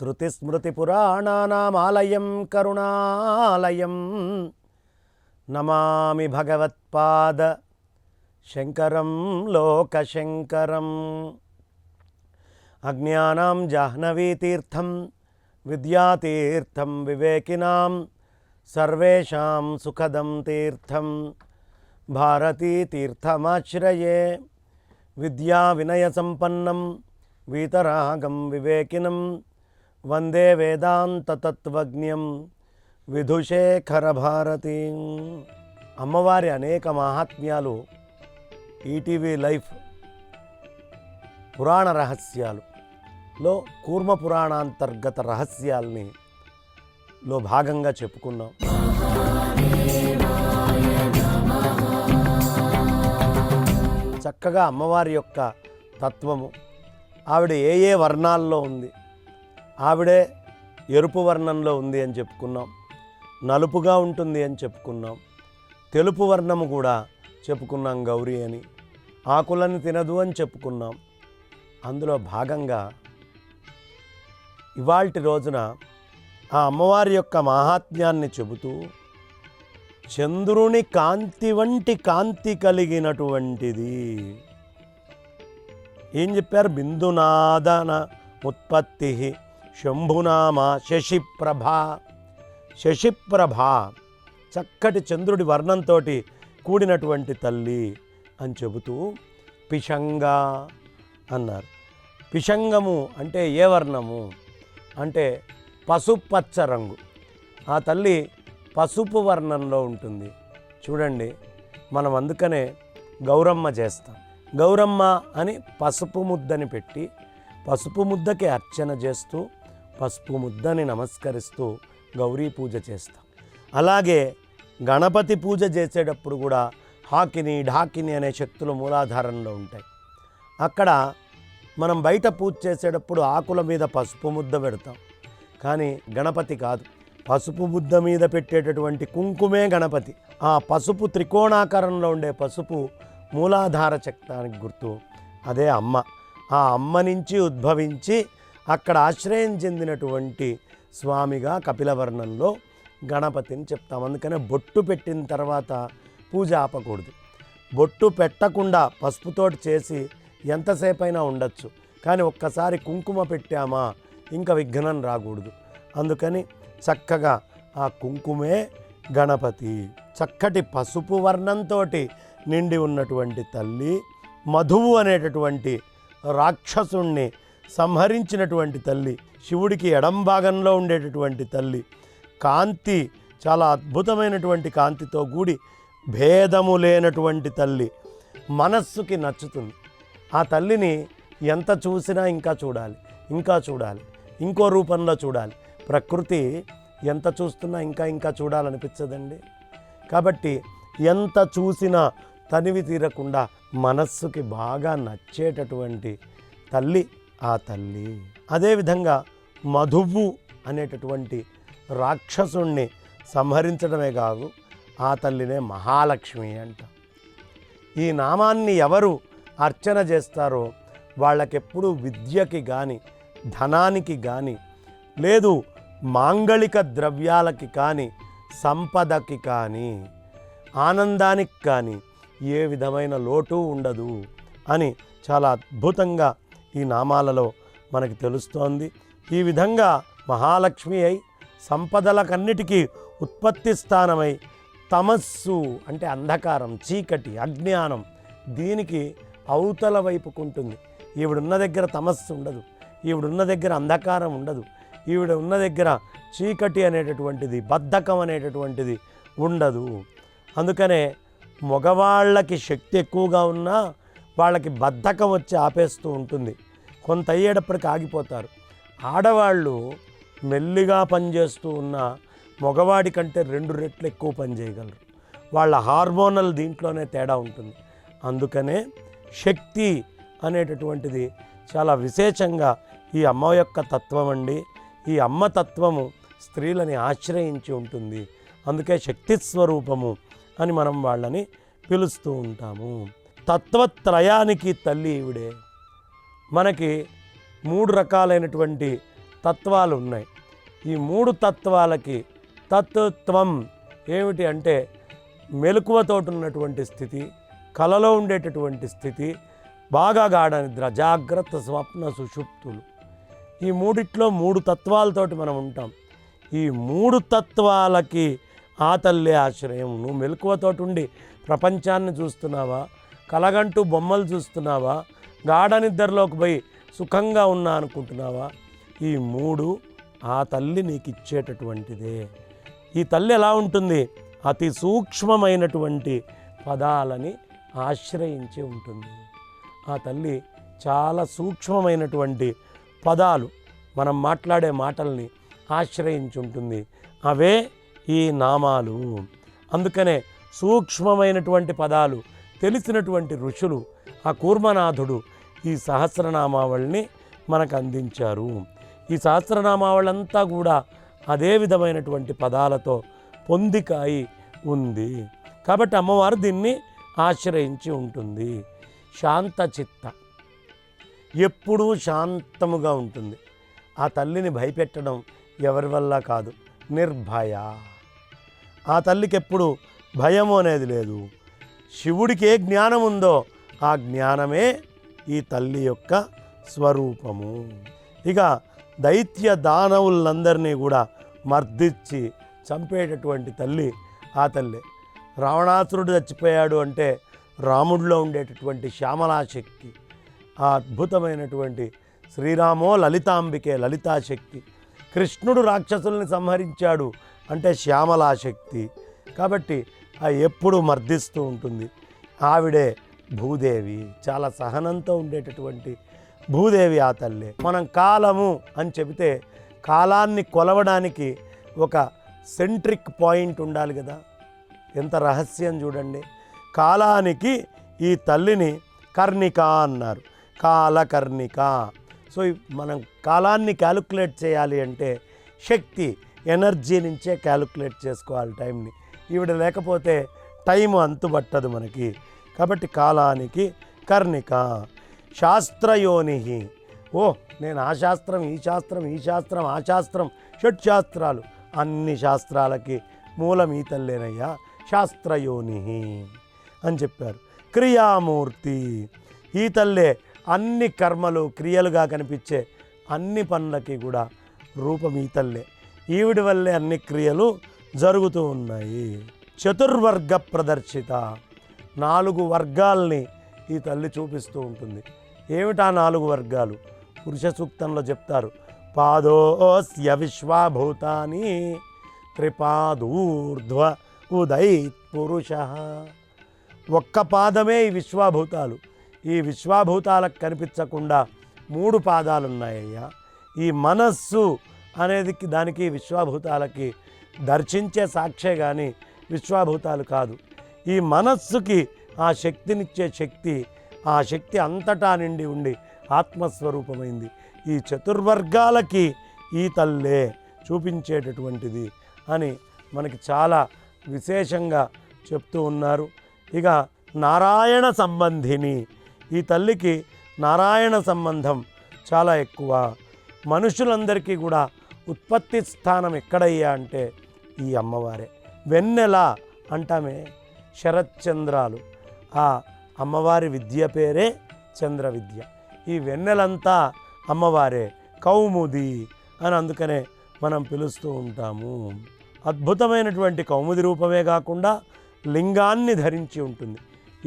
శృతిస్మృతిపురాణానామాలయం కరుణాలయం నమామి భగవత్పాద శంకరం లోకశంకరం. అజ్ఞానాం జాహ్నవీతీర్థం విద్యాతీర్థం వివేకినాం సర్వేషాం సుఖదం తీర్థం భారతీతీర్థమాశ్రయే. విద్యా వినయ సంపన్నం వీతరాగం వివేకినం వందే వేదాంత తత్వజ్ఞం విధుశేఖర భారతీ. అమ్మవారి అనేక మహాత్మ్యాలు ఈటీవీ లైఫ్ పురాణ రహస్యాలులో కూర్మ పురాణాంతర్గత రహస్యాల్ని భాగంగా చెప్పుకున్నాం. చక్కగా అమ్మవారి యొక్క తత్వము, ఆవిడ ఏ ఏ వర్ణాల్లో ఉంది, ఆవిడే ఎరుపు వర్ణంలో ఉంది అని చెప్పుకున్నాం, నలుపుగా ఉంటుంది అని చెప్పుకున్నాం, తెలుపు వర్ణము కూడా చెప్పుకున్నాం గౌరీ అని, ఆకులను తినదు అని చెప్పుకున్నాం. అందులో భాగంగా ఇవాల్టి రోజున ఆ అమ్మవారి యొక్క మహాత్మ్యాన్ని చెబుతూ చంద్రుని కాంతి వంటి కాంతి కలిగినటువంటిది ఏం చెప్పారు? బిందునాదన ఉత్పత్తి శంభునామ శశిప్రభ. శశిప్రభ చక్కటి చంద్రుడి వర్ణంతో కూడినటువంటి తల్లి అని చెబుతూ పిశంగా అన్నారు. పిశంగము అంటే ఏ వర్ణము అంటే పసుపచ్చ రంగు. ఆ తల్లి పసుపు వర్ణంలో ఉంటుంది. చూడండి, మనం అందుకనే గౌరమ్మ చేస్తాం. గౌరమ్మ అని పసుపు ముద్దని పెట్టి పసుపు ముద్దకి అర్చన చేస్తూ పసుపు ముద్దని నమస్కరిస్తూ గౌరీ పూజ చేస్తాం. అలాగే గణపతి పూజ చేసేటప్పుడు కూడా హాకిని ఢాకిని అనే శక్తులు మూలాధారంలో ఉంటాయి. అక్కడ మనం బయట పూజ చేసేటప్పుడు ఆకుల మీద పసుపు ముద్ద పెడతాం, కానీ గణపతి కాదు. పసుపు ముద్ద మీద పెట్టేటటువంటి కుంకుమే గణపతి. ఆ పసుపు త్రికోణాకారంలో ఉండే పసుపు మూలాధార చక్రానికి గుర్తు. అదే అమ్మ. ఆ అమ్మ నుంచి ఉద్భవించి అక్కడ ఆశ్రయం చెందినటువంటి స్వామిగా కపిలవర్ణంలో గణపతిని చెప్తాం. అందుకనే బొట్టు పెట్టిన తర్వాత పూజ ఆపకూడదు. బొట్టు పెట్టకుండా పసుపుతోటి చేసి ఎంతసేపు అయినా ఉండొచ్చు, కానీ ఒక్కసారి కుంకుమ పెట్టామా ఇంకా విఘ్నం రాకూడదు. అందుకని చక్కగా ఆ కుంకుమే గణపతి. చక్కటి పసుపు వర్ణంతో నిండి ఉన్నటువంటి తల్లి, మధువు అనేటటువంటి రాక్షసుణ్ణి సంహరించినటువంటి తల్లి, శివుడికి ఎడం భాగంలో ఉండేటటువంటి తల్లి, కాంతి చాలా అద్భుతమైనటువంటి కాంతితో కూడి భేదము లేనటువంటి తల్లి, మనస్సుకి నచ్చుతుంది. ఆ తల్లిని ఎంత చూసినా ఇంకా చూడాలి, ఇంకా చూడాలి, ఇంకో రూపంలో చూడాలి. ప్రకృతి ఎంత చూస్తున్నా ఇంకా ఇంకా చూడాలనిపించదండి. కాబట్టి ఎంత చూసినా తనివి తీరకుండా మనస్సుకి బాగా నచ్చేటటువంటి తల్లి ఆ తల్లి. అదేవిధంగా మధువు అనేటటువంటి రాక్షసుణ్ణి సంహరించడమే కాదు, ఆ తల్లినే మహాలక్ష్మి అంట. ఈ నామాన్ని ఎవరు అర్చన చేస్తారో వాళ్ళకెప్పుడు విద్యకి కానీ, ధనానికి కానీ, లేదు మాంగళిక ద్రవ్యాలకి కానీ, సంపదకి కానీ, ఆనందానికి కానీ ఏ విధమైన లోటు ఉండదు అని చాలా అద్భుతంగా ఈ నామాలలో మనకి తెలుస్తోంది. ఈ విధంగా మహాలక్ష్మి అయి సంపదలకన్నిటికీ ఉత్పత్తి స్థానమై తమస్సు అంటే అంధకారం, చీకటి, అజ్ఞానం దీనికి అవతల వైపుకుంటుంది. ఈవిడున్న దగ్గర తమస్సు ఉండదు, ఈవిడున్న దగ్గర అంధకారం ఉండదు, ఈవిడ ఉన్న దగ్గర చీకటి అనేటటువంటిది, బద్ధకం అనేటటువంటిది ఉండదు. అందుకనే మగవాళ్ళకి శక్తి ఎక్కువగా ఉన్నా వాళ్ళకి బద్ధకం వచ్చి ఆపేస్తూ ఉంటుంది. కొంత అయ్యేటప్పటికి ఆగిపోతారు. ఆడవాళ్ళు మెల్లిగా పనిచేస్తూ ఉన్న మగవాడి కంటే 2 రెట్లు ఎక్కువ పని చేయగలరు. వాళ్ళ హార్మోనల్ దీంట్లోనే తేడా ఉంటుంది. అందుకనే శక్తి అనేటటువంటిది చాలా విశేషంగా ఈ అమ్మ యొక్క తత్వం అండి. ఈ అమ్మ తత్వము స్త్రీలని ఆశ్రయించి ఉంటుంది. అందుకే శక్తి స్వరూపము అని మనం వాళ్ళని పిలుస్తూ ఉంటాము. తత్వత్రయానికి తల్లి ఈవిడే. మనకి 3 రకాలైనటువంటి తత్వాలు ఉన్నాయి. ఈ 3 తత్వాలకి తత్వం ఏమిటి అంటే మెలకువతోటి ఉన్నటువంటి స్థితి, కలలో ఉండేటటువంటి స్థితి, బాగా గాఢ నిద్ర, జాగ్రత్త, స్వప్న, సుషుప్తులు. ఈ మూడిట్లో 3 తత్వాలతోటి మనం ఉంటాం. ఈ 3 తత్వాలకి ఆ తల్లే ఆశ్రయం. నువ్వు మెలకువతోటి ఉండి ప్రపంచాన్ని చూస్తున్నావా, కలగంటూ బొమ్మలు చూస్తున్నావా, గాఢ నిద్రలోకి పోయి సుఖంగా ఉన్నా అనుకుంటున్నావా? ఈ 3 ఆ తల్లి నీకు ఇచ్చేటటువంటిదే. ఈ తల్లి ఎలా ఉంటుంది? అతి సూక్ష్మమైనటువంటి పదాలని ఆశ్రయించి ఉంటుంది. ఆ తల్లి చాలా సూక్ష్మమైనటువంటి పదాలు, మనం మాట్లాడే మాటల్ని ఆశ్రయించి ఉంటుంది. అవే ఈ నామాలు. అందుకనే సూక్ష్మమైనటువంటి పదాలు తెలిసినటువంటి ఋషులు, ఆ కూర్మనాథుడు ఈ సహస్రనామావళిని మనకు అందించారు. ఈ సహస్రనామావళంతా కూడా అదే విధమైనటువంటి పదాలతో పొందికాయి ఉంది. కాబట్టి అమ్మవారు దీన్ని ఆశ్రయించి ఉంటుంది. శాంతచిత్త, ఎప్పుడూ శాంతముగా ఉంటుంది. ఆ తల్లిని భయపెట్టడం ఎవరి వల్ల కాదు. నిర్భయ, ఆ తల్లికి ఎప్పుడు భయము అనేది లేదు. శివుడికి ఏ జ్ఞానం ఉందో ఆ జ్ఞానమే ఈ తల్లి యొక్క స్వరూపము. ఇక దైత్య దానవులందరినీ కూడా మర్దించి చంపేటటువంటి తల్లి ఆ తల్లి. రావణాసురుడు చచ్చిపోయాడు అంటే రాముడిలో ఉండేటటువంటి శ్యామలాశక్తి, ఆ అద్భుతమైనటువంటి శ్రీరామో లలితాంబికే లలితాశక్తి. కృష్ణుడు రాక్షసుల్ని సంహరించాడు అంటే శ్యామలాశక్తి. కాబట్టి ఆ ఎప్పుడు మర్దిస్తూ ఉంటుంది. ఆవిడే భూదేవి, చాలా సహనంతో ఉండేటటువంటి భూదేవి ఆ తల్లే. మనం కాలము అని చెబితే కాలాన్ని కొలవడానికి ఒక సెంట్రిక్ పాయింట్ ఉండాలి కదా. ఎంత రహస్యం చూడండి. కాలానికి ఈ తల్లిని కర్ణిక అన్నారు, కాలకర్ణిక. సో మనం కాలాన్ని క్యాలిక్యులేట్ చేయాలి అంటే శక్తి, ఎనర్జీ నుంచే క్యాలిక్యులేట్ చేసుకోవాలి టైంని. ఈవిడ లేకపోతే టైం అంతుబట్టదు మనకి. కాబట్టి కాలానికి కర్ణిక. శాస్త్రయోని, నేను ఆ శాస్త్రం, ఈ శాస్త్రం, ఈ శాస్త్రం, ఆ శాస్త్రం, షట్శాస్త్రాలు, అన్ని శాస్త్రాలకి మూలం ఈ తల్లేనయ్యా, శాస్త్రయోని అని చెప్పారు. క్రియామూర్తి, ఈ తల్లే అన్ని కర్మలు క్రియలుగా కనిపించే అన్ని పనులకి కూడా రూపం ఈ తల్లే. ఈవిడి వల్లే అన్ని క్రియలు జరుగుతూ ఉన్నాయి. చతుర్వర్గ ప్రదర్శిత, 4 వర్గాల్ని ఈ తల్లి చూపిస్తూ ఉంటుంది. ఏమిటా 4 వర్గాలు? పురుష సూక్తంలో చెప్తారు. పాదోస్య విశ్వాభూతాని త్రిపాదూర్ధ్వ ఉదైత్ పురుష. ఒక్క పాదమే ఈ విశ్వాభూతాలు. ఈ విశ్వాభూతాలకు కనిపించకుండా 3 పాదాలు ఉన్నాయ్యా. ఈ మనస్సు అనేది దానికి విశ్వాభూతాలకి దర్శించే సాక్షే కానీ విశ్వాభూతాలు కాదు. ఈ మనస్సుకి ఆ శక్తినిచ్చే శక్తి, ఆ శక్తి అంతటా నిండి ఉండి ఆత్మస్వరూపమైంది. ఈ చతుర్వర్గాలకి ఈ తల్లే చూపించేటటువంటిది అని మనకి చాలా విశేషంగా చెప్తూ ఉన్నారు. ఇక నారాయణ సంబంధిని, ఈ తల్లికి నారాయణ సంబంధం చాలా ఎక్కువ. మనుషులందరికీ కూడా ఉత్పత్తి స్థానం ఎక్కడయ్యా అంటే ఈ అమ్మవారే. వెన్నెల అంటామే, శరత్చంద్రాలు, ఆ అమ్మవారి విద్య పేరే చంద్ర విద్య. ఈ వెన్నెలంతా అమ్మవారే, కౌముది అని అందుకనే మనం పిలుస్తూ ఉంటాము. అద్భుతమైనటువంటి కౌముది రూపమే కాకుండా లింగాన్ని ధరించి ఉంటుంది.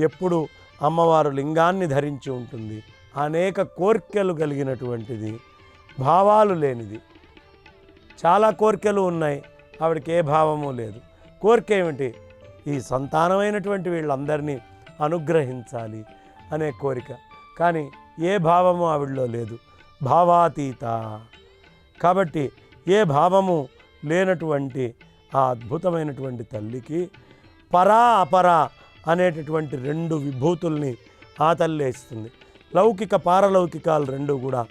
ఎప్పుడు అమ్మవారు లింగాన్ని ధరించి ఉంటుంది. అనేక కోర్కెలు కలిగినటువంటిది, భావాలు లేనిది. చాలా కోరికలు ఉన్నాయి, ఆవిడకి ఏ భావము లేదు. కోరిక ఏమిటి? ఈ సంతానమైనటువంటి వీళ్ళందరినీ అనుగ్రహించాలి అనే కోరిక. కానీ ఏ భావము ఆవిడలో లేదు, భావాతీత. కాబట్టి ఏ భావము లేనటువంటి ఆ అద్భుతమైనటువంటి తల్లికి పరా అపరా అనేటటువంటి 2 విభూతుల్ని ఆ తల్లి ఇస్తుంది. లౌకిక పారలౌకికాలు రెండు కూడా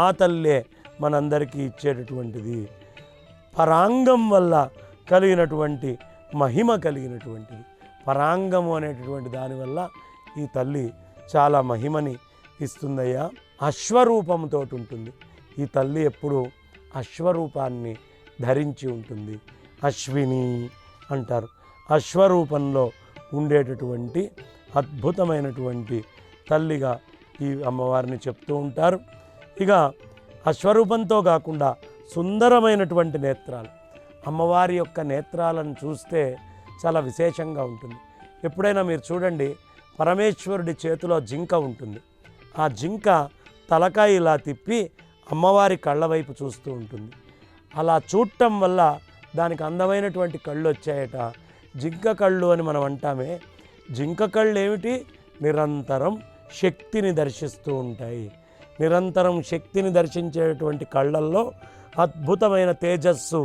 ఆ తల్లే మనందరికీ ఇచ్చేటటువంటిది. పరాంగం వల్ల కలిగినటువంటి మహిమ కలిగినటువంటిది. పరాంగము అనేటటువంటి దానివల్ల ఈ తల్లి చాలా మహిమని ఇస్తుందయ్యా. అశ్వరూపంతో ఉంటుంది ఈ తల్లి, ఎప్పుడు అశ్వరూపాన్ని ధరించి ఉంటుంది. అశ్విని అంటారు. అశ్వరూపంలో ఉండేటటువంటి అద్భుతమైనటువంటి తల్లిగా ఈ అమ్మవారిని చెప్తూ ఉంటారు. ఇక అశ్వరూపంతో కాకుండా సుందరమైనటువంటి నేత్రాలు, అమ్మవారి యొక్క నేత్రాలను చూస్తే చాలా విశేషంగా ఉంటుంది. ఎప్పుడైనా మీరు చూడండి, పరమేశ్వరుడి చేతిలో జింక ఉంటుంది. ఆ జింక తలకాయ ఇలా తిప్పి అమ్మవారి కళ్ళ వైపు చూస్తూ ఉంటుంది. అలా చూడటం వల్ల దానికి అందమైనటువంటి కళ్ళు వచ్చాయట. జింక కళ్ళు అని మనం అంటామే. జింక కళ్ళు ఏమిటి? నిరంతరం శక్తిని దర్శిస్తూ ఉంటాయి. నిరంతరం శక్తిని దర్శించేటువంటి కళ్ళల్లో అద్భుతమైన తేజస్సు,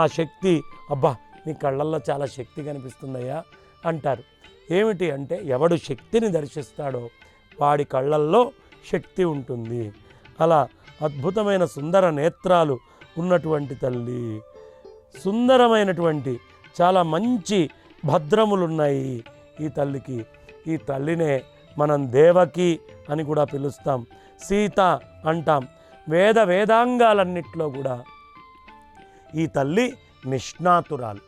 ఆ శక్తి. అబ్బా, నీ కళ్ళల్లో చాలా శక్తి కనిపిస్తుందయ్యా అంటారు. ఏమిటి అంటే, ఎవడు శక్తిని దర్శిస్తాడో వాడి కళ్ళల్లో శక్తి ఉంటుంది. అలా అద్భుతమైన సుందర నేత్రాలు ఉన్నటువంటి తల్లి, సుందరమైనటువంటి చాలా మంచి భద్రములున్నాయి ఈ తల్లికి. ఈ తల్లినే మనం దేవకి అని కూడా పిలుస్తాం, సీత అంటాం. వేదాంగాలన్నిట్లో కూడా ఈ తల్లి నిష్ణాతురాలు.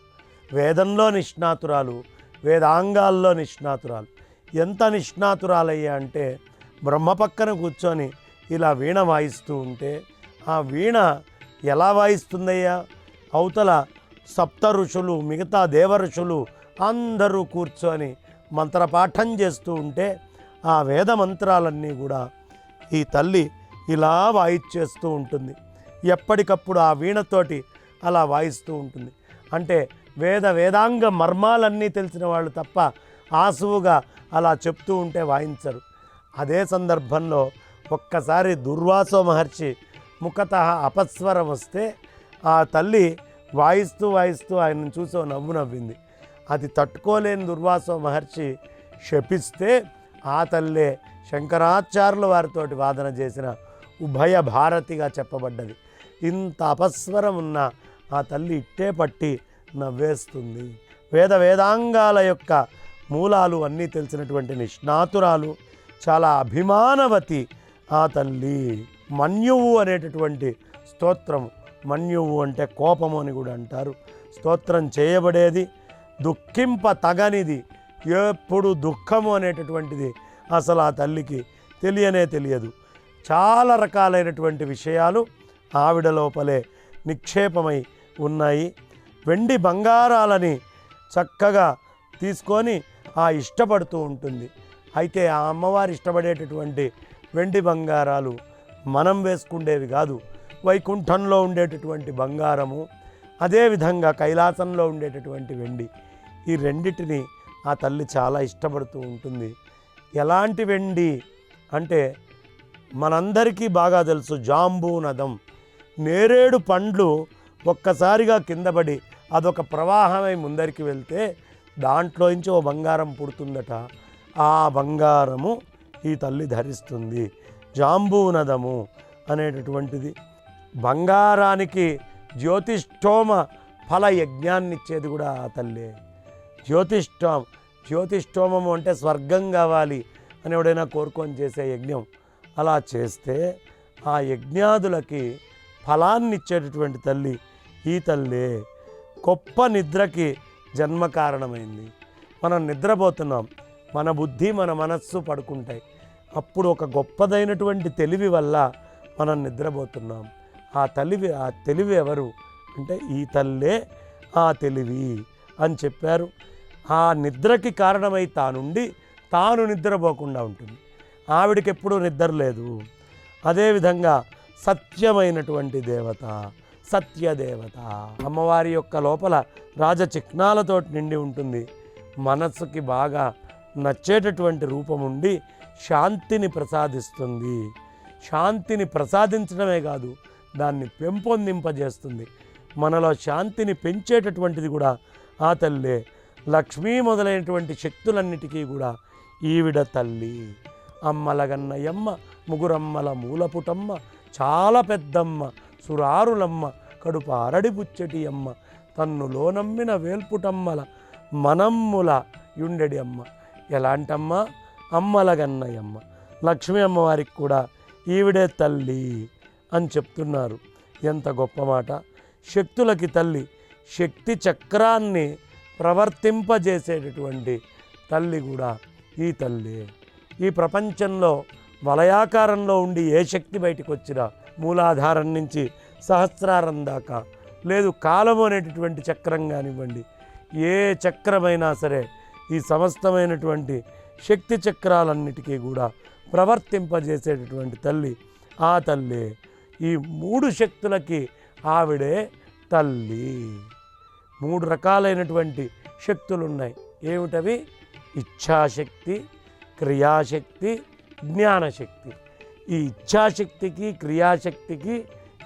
వేదంలో నిష్ణాతురాలు, వేదాంగాల్లో నిష్ణాతురాలు. ఎంత నిష్ణాతురాలయ్యా అంటే, బ్రహ్మ పక్కన కూర్చొని ఇలా వీణ వాయిస్తూ ఉంటే ఆ వీణ ఎలా వాయిస్తుందయ్యా? అవతల సప్త ఋషులు, మిగతా దేవ ఋషులు అందరూ కూర్చొని మంత్రపాఠం చేస్తూ ఉంటే ఆ వేద మంత్రాలన్నీ కూడా ఈ తల్లి ఇలా వాయిచ్చేస్తూ ఉంటుంది. ఎప్పటికప్పుడు ఆ వీణతోటి అలా వాయిస్తూ ఉంటుంది. అంటే వేదాంగ మర్మాలన్నీ తెలిసిన వాళ్ళు తప్ప ఆసువుగా అలా చెప్తూ ఉంటే వాయించరు. అదే సందర్భంలో ఒక్కసారి దుర్వాసో మహర్షి ముఖతః అపస్వరం వస్తే ఆ తల్లి వాయిస్తూ ఆయనను చూసో నవ్వు నవ్వింది. అది తట్టుకోలేని దుర్వాసో మహర్షి శపిస్తే ఆ తల్లే శంకరాచార్యుల వారితోటి వాదన చేసిన ఉభయ భారతిగా చెప్పబడ్డది. ఇంత అపస్వరం ఉన్న ఆ తల్లి ఇట్టే పట్టి నవ్వేస్తుంది. వేదాంగాల యొక్క మూలాలు అన్నీ తెలిసినటువంటి నిష్ణాతురాలు, చాలా అభిమానవతి ఆ తల్లి. మన్యువు అనేటటువంటి స్తోత్రము, మన్యువు అంటే కోపము అని కూడా అంటారు, స్తోత్రం చేయబడేది. దుఃఖింప తగనిది, ఎప్పుడు దుఃఖము అనేటటువంటిది అసలు ఆ తల్లికి తెలియదు. చాలా రకాలైనటువంటి విషయాలు ఆవిడ లోపలే నిక్షేపమై ఉన్నాయి. వెండి బంగారాలని చక్కగా తీసుకొని ఇష్టపడుతూ ఉంటుంది. అయితే ఆ అమ్మవారు ఇష్టపడేటటువంటి వెండి బంగారాలు మనం వేసుకుండేవి కాదు. వైకుంఠంలో ఉండేటటువంటి బంగారము, అదేవిధంగా కైలాసంలో ఉండేటటువంటి వెండి, ఈ రెండిటిని ఆ తల్లి చాలా ఇష్టపడుతూ ఉంటుంది. ఎలాంటి వెండి అంటే మనందరికీ బాగా తెలుసు, జాంబూనదం. నేరేడు పండ్లు ఒక్కసారిగా కిందపడి అదొక ప్రవాహమై ముందరికి వెళ్తే దాంట్లోంచి ఓ బంగారం పుడుతుందట. ఆ బంగారము ఈ తల్లి ధరిస్తుంది. జాంబూనదము అనేటటువంటిది. బంగారానికి జ్యోతిష్ఠోమ ఫల యజ్ఞాన్ని ఇచ్చేది కూడా ఆ తల్లే. జ్యోతిష్ఠోమము అంటే స్వర్గం కావాలి అని ఎవడైనా కోరుకొని చేసే యజ్ఞం. అలా చేస్తే ఆ యజ్ఞాదులకి ఫలాన్ని ఇచ్చేటటువంటి తల్లి ఈ తల్లే. గొప్ప నిద్రకి జన్మ కారణమైంది. మనం నిద్రపోతున్నాం, మన బుద్ధి మన మనస్సు పడుకుంటాయి. అప్పుడు ఒక గొప్పదైనటువంటి తెలివి వల్ల మనం నిద్రపోతున్నాం. ఆ తెలివి ఎవరు అంటే ఈ తల్లే ఆ తెలివి అని చెప్పారు. ఆ నిద్రకి కారణమై తాను నిద్రపోకుండా ఉంటుంది. ఆవిడకి ఎప్పుడూ నిద్ర లేదు. అదేవిధంగా సత్యమైనటువంటి దేవత, సత్యదేవత. అమ్మవారి యొక్క లోపల రాజచిహ్నాలతో నిండి ఉంటుంది. మనస్సుకి బాగా నచ్చేటటువంటి రూపం ఉండి శాంతిని ప్రసాదిస్తుంది. శాంతిని ప్రసాదించడమే కాదు, దాన్ని పెంపొందింపజేస్తుంది. మనలో శాంతిని పెంచేటటువంటిది కూడా ఆ తల్లే. లక్ష్మీ మొదలైనటువంటి శక్తులన్నిటికీ కూడా ఈవిడ తల్లి. అమ్మలగన్నయమ్మ ముగురమ్మల మూలపుటమ్మ చాలా పెద్దమ్మ సురారులమ్మ కడుపు అరడి బుచ్చటి అమ్మ తన్నులో నమ్మిన వేల్పుటమ్మల మనమ్ముల యుండెడి అమ్మ. ఎలాంటమ్మ? అమ్మలగన్నయమ్మ. లక్ష్మీ అమ్మవారికి కూడా ఈవిడే తల్లి అని చెప్తున్నారు. ఎంత గొప్ప మాట! శక్తులకి తల్లి, శక్తి చక్రాన్ని ప్రవర్తింపజేసేటటువంటి తల్లి కూడా ఈ తల్లి. ఈ ప్రపంచంలో వలయాకారంలో ఉండి ఏ శక్తి బయటికి వచ్చినా మూలాధారం నుంచి సహస్రారం దాకా, లేదు కాలము అనేటటువంటి చక్రం కానివ్వండి, ఏ చక్రమైనా సరే ఈ సమస్తమైనటువంటి శక్తి చక్రాలన్నిటికీ కూడా ప్రవర్తింపజేసేటటువంటి తల్లి ఆ తల్లి. ఈ 3 శక్తులకి ఆవిడే తల్లి. 3 రకాలైనటువంటి శక్తులు ఉన్నాయి. ఏమిటవి? ఇచ్ఛాశక్తి, క్రియాశక్తి, జ్ఞానశక్తి. ఈ ఇచ్ఛాశక్తికి, క్రియాశక్తికి,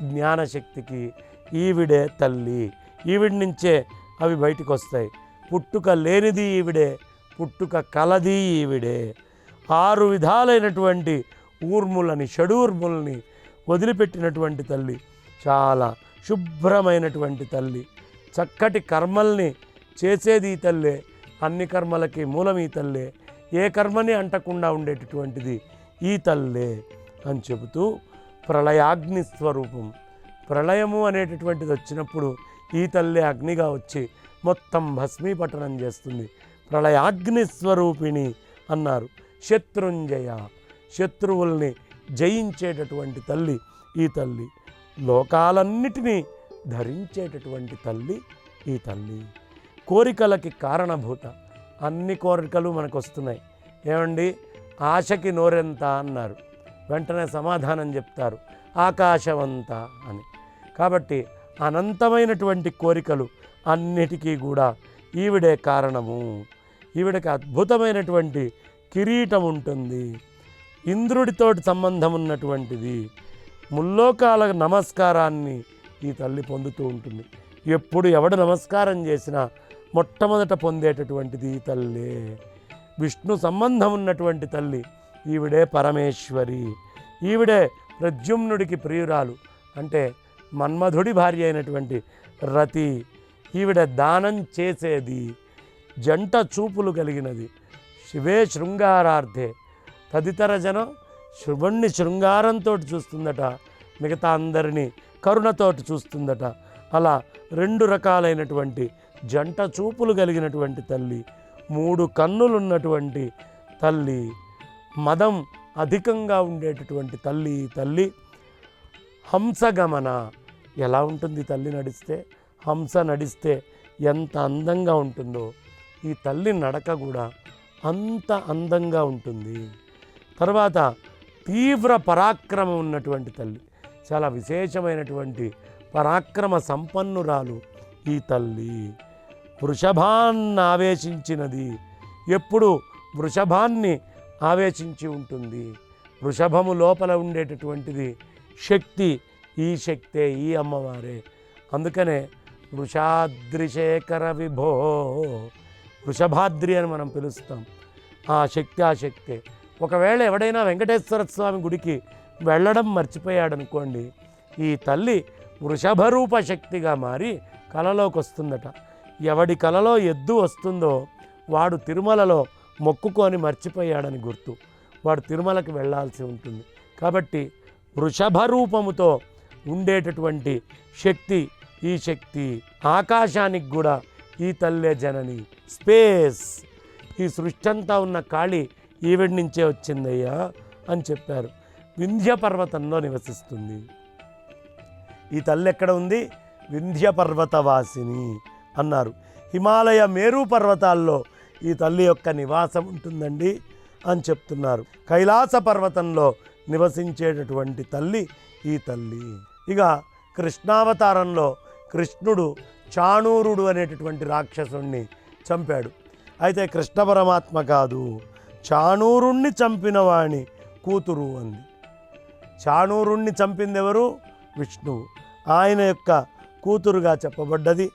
జ్ఞానశక్తికి ఈవిడే తల్లి. ఈవిడి నుంచే అవి బయటికి వస్తాయి. పుట్టుక లేనిది ఈవిడే, పుట్టుక కలది ఈవిడే. 6 విధాలైనటువంటి ఊర్ములని, షడూర్ములని వదిలిపెట్టినటువంటి తల్లి, చాలా శుభ్రమైనటువంటి తల్లి, చక్కటి కర్మల్ని చేసేది ఈ తల్లే. అన్ని కర్మలకి మూలం ఈ తల్లే. ఏ కర్మని అంటకుండా ఉండేటటువంటిది ఈ తల్లే అని చెబుతూ ప్రళయాగ్ని స్వరూపం. ప్రళయము అనేటటువంటిది వచ్చినప్పుడు ఈ తల్లే అగ్నిగా వచ్చి మొత్తం భస్మీపట్టణం చేస్తుంది. ప్రళయాగ్ని స్వరూపిణి అన్నారు. శత్రుంజయ, శత్రువుల్ని జయించేటటువంటి తల్లి ఈ తల్లి. లోకాలన్నిటినీ ధరించేటటువంటి తల్లి ఈ తల్లి. కోరికలకి కారణభూత. అన్ని కోరికలు మనకు వస్తున్నాయి. ఏమండి, ఆశకి నోరెంత అన్నారు, వెంటనే సమాధానం చెప్తారు ఆకాశవంత అని. కాబట్టి అనంతమైనటువంటి కోరికలు అన్నిటికీ కూడా ఈవిడే కారణము. ఈవిడకి అద్భుతమైనటువంటి కిరీటం ఉంటుంది. ఇంద్రుడితోటి సంబంధం ఉన్నటువంటిది. ముల్లోకాల నమస్కారాన్ని ఈ తల్లి పొందుతూ ఉంటుంది. ఎప్పుడు ఎవడు నమస్కారం చేసినా మొట్టమొదట పొందేటటువంటిది ఈ తల్లే. విష్ణు సంబంధం ఉన్నటువంటి తల్లి ఈవిడే పరమేశ్వరి. ఈవిడే ప్రద్యుమ్నుడికి ప్రియురాలు, అంటే మన్మధుడి భార్య అయినటువంటి రతి. ఈవిడ దానం చేసేది, జంట చూపులు కలిగినది. శివే శృంగారార్థే, తదితర జనం శివుణ్ణి శృంగారంతో చూస్తుందట, మిగతా అందరినీ కరుణతోటి చూస్తుందట. అలా 2 రకాలైనటువంటి జంట చూపులు కలిగినటువంటి తల్లి, 3 కన్నులున్నటువంటి తల్లి, మదం అధికంగా ఉండేటటువంటి తల్లి తల్లి. హంసగమన. ఎలా ఉంటుంది తల్లి నడిస్తే? హంస నడిస్తే ఎంత అందంగా ఉంటుందో ఈ తల్లి నడక కూడా అంత అందంగా ఉంటుంది. తర్వాత తీవ్ర పరాక్రమం ఉన్నటువంటి తల్లి, చాలా విశేషమైనటువంటి పరాక్రమ సంపన్నురాలు ఈ తల్లి. వృషభాన్ని ఆవేశించినది, ఎప్పుడు వృషభాన్ని ఆవేశించి ఉంటుంది. వృషభము లోపల ఉండేటటువంటిది శక్తి, ఈ శక్తే, ఈ అమ్మవారే. అందుకనే వృషాద్రిశేఖర విభో, వృషభాద్రి అని మనం పిలుస్తాం. ఆ శక్తే. ఒకవేళ ఎవడైనా వెంకటేశ్వర స్వామి గుడికి వెళ్ళడం మర్చిపోయాడనుకోండి, ఈ తల్లి వృషభరూప శక్తిగా మారి కలలోకి వస్తుందట. ఎవడి కలలో ఎద్దు వస్తుందో వాడు తిరుమలలో మొక్కుకొని మర్చిపోయాడని గుర్తు, వాడు తిరుమలకి వెళ్ళాల్సి ఉంటుంది. కాబట్టి వృషభ రూపముతో ఉండేటటువంటి శక్తి ఈ శక్తి. ఆకాశానికి కూడా ఈ తల్లే జనని. స్పేస్, ఈ సృష్టి అంతా ఉన్న ఖాళీ ఈవిడి నుంచే వచ్చిందయ్యా అని చెప్పారు. వింధ్య పర్వతంలో నివసిస్తుంది ఈ తల్లి. ఎక్కడ ఉంది? వింధ్య పర్వతవాసిని అన్నారు. హిమాలయ మేరు పర్వతాల్లో ఈ తల్లి యొక్క నివాసం ఉంటుందండి అని చెప్తున్నారు. కైలాస పర్వతంలో నివసించేటటువంటి తల్లి ఈ తల్లి. ఇక కృష్ణావతారంలో కృష్ణుడు చాణూరుడు అనేటటువంటి రాక్షసుణ్ణి చంపాడు. అయితే కృష్ణ పరమాత్మ కాదు, చాణూరుణ్ణి చంపిన వాణి కూతురు అంది. చాణూరుణ్ణి చంపింది ఎవరు? విష్ణువు. ఆయన యొక్క కూతురుగా చెప్పబడ్డది.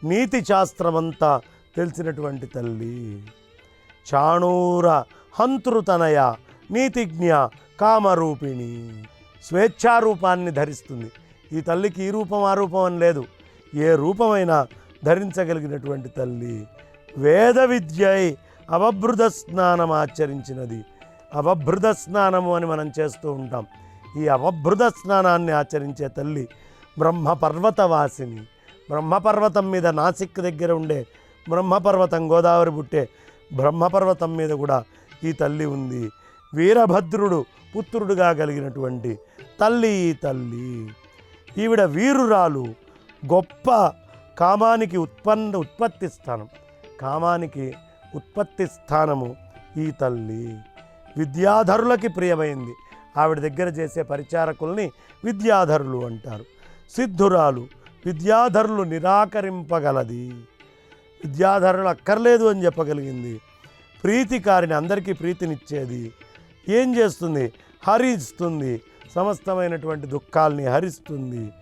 నీతి శాస్త్రమంతా తెలిసినటువంటి తల్లి. చాణూర హంతృతనయ నీతిజ్ఞ కామరూపిణి. స్వేచ్ఛారూపాన్ని ధరిస్తుంది. ఈ తల్లికి ఈ రూపం ఆ రూపం అని లేదు, ఏ రూపమైనా ధరించగలిగినటువంటి తల్లి. వేద విద్యై అవభృత స్నానం ఆచరించినది. అవభృత స్నానము అని మనం చేస్తూ ఉంటాం. ఈ అవభృత స్నానాన్ని ఆచరించే తల్లి బ్రహ్మపర్వతవాసిని. బ్రహ్మపర్వతం మీద నాసిక్ దగ్గర ఉండే బ్రహ్మపర్వతం, గోదావరి పుట్టే బ్రహ్మపర్వతం మీద కూడా ఈ తల్లి ఉంది. వీరభద్రుడు పుత్రుడుగా కలిగినటువంటి తల్లి ఈ తల్లి. ఈవిడ వీరురాలు. గొప్ప కామానికి ఉత్పత్తి స్థానం. కామానికి ఉత్పత్తి స్థానము ఈ తల్లి. విద్యాధరులకి ప్రియమైంది. ఆవిడ దగ్గర చేసే పరిచారకుల్ని విద్యాధరులు అంటారు. సిద్ధురాలు. విద్యాధరులు నిరాకరింపగలది. విద్యాధరులు అక్కర్లేదు అని చెప్పగలిగింది. ప్రీతికారిని, అందరికీ ప్రీతినిచ్చేది. ఏం చేస్తుంది? హరిస్తుంది. సమస్తమైనటువంటి దుఃఖాల్ని హరిస్తుంది.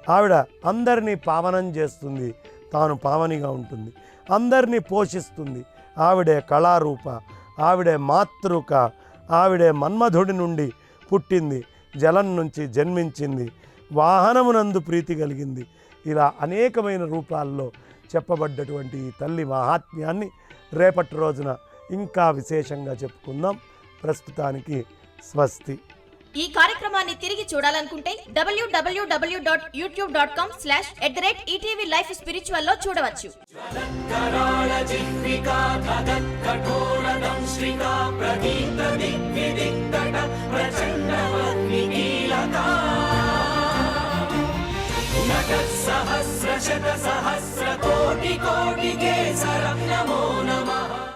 ఆవిడ అందరినీ పావనం చేస్తుంది, తాను పావనిగా ఉంటుంది. అందరినీ పోషిస్తుంది. ఆవిడే కళారూప, ఆవిడే మాతృక, ఆవిడే మన్మధుడి నుండి పుట్టింది, జలం నుంచి జన్మించింది, వాహనమునందు ప్రీతి కలిగింది. ఇలా అనేకమైన రూపాల్లో చెప్పబడ్డటువంటి ఈ తల్లి మహాత్మ్యాన్ని రేపటి రోజున ఇంకా విశేషంగా చెప్పుకుందాం. ప్రస్తుతానికి స్వస్తి. ఈ కార్యక్రమాన్ని తిరిగి చూడాలనుకుంటే www.youtube.com/@ETV Life Spiritual లో చూడవచ్చు. సహస్ర శత సహస్ర కోటి కోటి కేసరం నమో నమః.